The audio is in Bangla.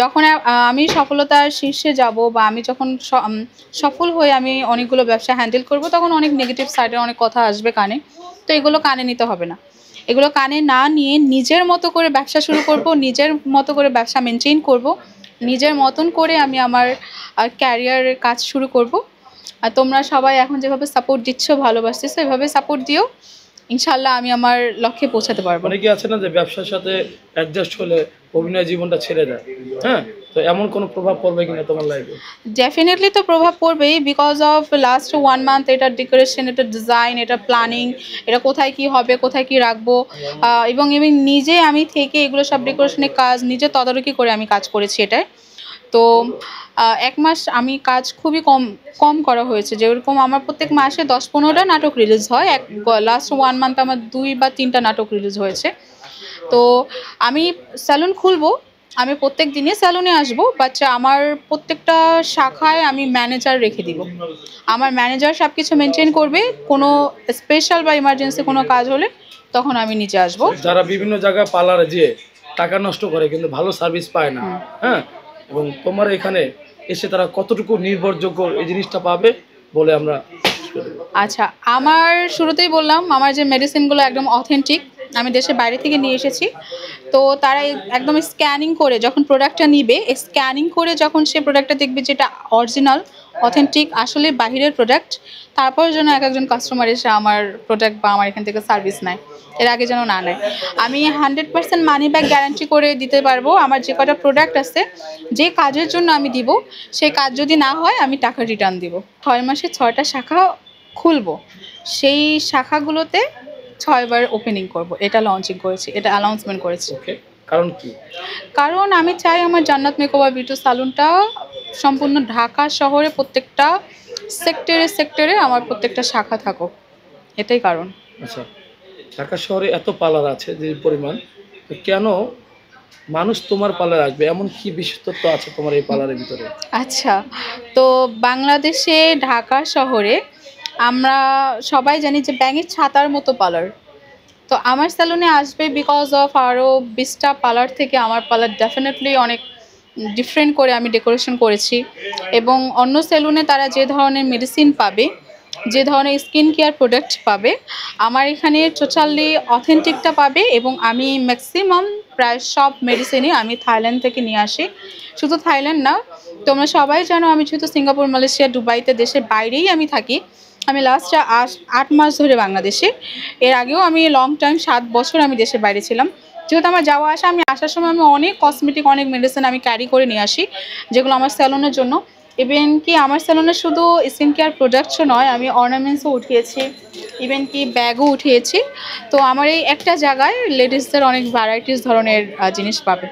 যখন আমি সফলতার শীর্ষে যাব বা আমি যখন সফল হয়ে আমি অনেকগুলো ব্যবসা হ্যান্ডেল করব, তখন অনেক নেগেটিভ সাইডের অনেক কথা আসবে কানে। তো এগুলো কানে নিতে হবে না। এগুলো কানে না নিয়ে নিজের মতো করে ব্যবসা শুরু করব, নিজের মতো করে ব্যবসা মেনটেন করব, নিজের মতন করে আমি আমার ক্যারিয়ারের কাজ শুরু করব। আর তোমরা সবাই এখন যেভাবে সাপোর্ট দিচ্ছ, ভালোবাসতেছো, এভাবে সাপোর্ট দিও। ইনশাল্লাহ আমি আমার লক্ষ্যে পৌঁছাতে পারবো। অনেকে আছে না যে ব্যবসার সাথে অ্যাডজাস্ট হলে অভিনয় জীবনটা ছেড়ে দেয়, হ্যাঁ, তো এমন কোনো প্রভাব পড়বে কিনা তোমার লাইফে? ডেফিনেটলি তো প্রভাব পড়বেই, বিকজ অফ লাস্ট 1 মান্থ এটা ডেকোরেশন, এটা ডিজাইন, এটা প্ল্যানিং, এটা কোথায় কি হবে, কোথায় কি রাখবো, এবং নিজে আমি থেকে এগুলো সব ডেকোরেশনের কাজ নিজে তদারকি করে আমি কাজ করেছি এটায়। তো 1 মাস আমি কাজ খুবই কম কম করা হয়েছে, যেরকম আমার প্রত্যেক মাসে 10-15টা নাটক রিলিজ হয়। লাস্ট 1 মান্থ আমার 2 বা 3টা নাটক রিলিজ হয়েছে। তো আমি স্যালুন খুলবো, আমি প্রত্যেক দিনই স্যালুনে আসবো, বাট আমার প্রত্যেকটা শাখায় আমি ম্যানেজার রেখে দিব। আমার ম্যানেজার সব কিছু মেনটেন করবে। কোনো স্পেশাল বা ইমার্জেন্সি কোনো কাজ হলে তখন আমি নিচে আসবো। যারা বিভিন্ন জায়গায় পার্লারে যেয়ে টাকা নষ্ট করে কিন্তু ভালো সার্ভিস পায় না, হ্যাঁ, এবং তোমার এখানে এসে তারা কতটুকু নির্ভরযোগ্য এই জিনিসটা পাবে বলে আমরা। আচ্ছা, আমার শুরুতেই বললাম আমার যে মেডিসিনগুলো একদম অথেন্টিক, আমি দেশের বাইরে থেকে নিয়ে এসেছি। তো তারা একদম স্ক্যানিং করে যখন প্রোডাক্টটা নিবে, স্ক্যানিং করে যখন সে প্রোডাক্টটা দেখবে যেটা অরিজিনাল, অথেন্টিক, আসলে বাহিরের প্রোডাক্ট, তারপর যেন একজন কাস্টমার এসে আমার প্রোডাক্ট বা আমার এখান থেকে সার্ভিস নেয়, এর আগে যেন না নেয়। আমি 100% মানি ব্যাক গ্যারান্টি করে দিতে পারবো। আমার যে কটা প্রোডাক্ট আছে, যে কাজের জন্য আমি দিব, সেই কাজ যদি না হয় আমি টাকা রিটার্ন দিব। 6 মাসে 6টা শাখা খুলবো, সেই শাখাগুলোতে 6বার ওপেনিং করব, এটা লঞ্চিং করেছি, এটা অ্যানাউন্সমেন্ট করেছি। কারণ কি? কারণ আমি চাই আমার জান্নাত মেকওভার বিউটি সালুনটা সম্পূর্ণ ঢাকা শহরে প্রত্যেকটা সেক্টরে সেক্টরে আমার প্রত্যেকটা শাখা থাকুক, এটাই কারণ। আচ্ছা, ঢাকা শহরে এত পার্লার আছে যে পরিমাণ, তো কেন মানুষ তোমার পার্লারে আসবে? এমন কি বিশেষত্ব আছে তোমার এই পার্লারের ভিতরে? আচ্ছা, তো বাংলাদেশে ঢাকা শহরে আমরা সবাই জানি যে ব্যাঙের ছাতার মতো পার্লার। তো আমার স্যালুনে আসবে বিকজ অফ আরও 20টা পার্লার থেকে আমার পার্লার ডেফিনেটলি অনেক ডিফারেন্ট করে আমি ডেকোরেশন করেছি। এবং অন্য সেলুনে তারা যে ধরনের মেডিসিন পাবে, যে ধরনের স্কিন কেয়ার প্রোডাক্ট পাবে, আমার এখানে টোটালি অথেন্টিকটা পাবে। এবং আমি ম্যাক্সিমাম প্রায় সব মেডিসিনই আমি থাইল্যান্ড থেকে নিয়ে আসি। শুধু থাইল্যান্ড না, তোমরা সবাই জানো আমি যেহেতু সিঙ্গাপুর, মালয়েশিয়া, দুবাইতে দেশের বাইরেই আমি থাকি। আমি লাস্ট 8 মাস ধরে বাংলাদেশে, এর আগেও আমি লং টাইম 7 বছর আমি দেশের বাইরে ছিলাম। যেহেতু আমার যাওয়া আসা, আমি আসার সময় আমি অনেক কসমেটিক, অনেক মেডিসিন আমি ক্যারি করে নিয়ে আসি, যেগুলো আমার স্যালনের জন্য। ইভেন কি আমার স্যালনে শুধু স্কিন কেয়ার প্রোডাক্টসও নয়, আমি অর্নামেন্টসও উঠিয়েছি, ইভেন কি ব্যাগও উঠিয়েছি। তো আমার এই একটা জায়গায় লেডিসদের অনেক ভ্যারাইটিস ধরনের জিনিস পাবে।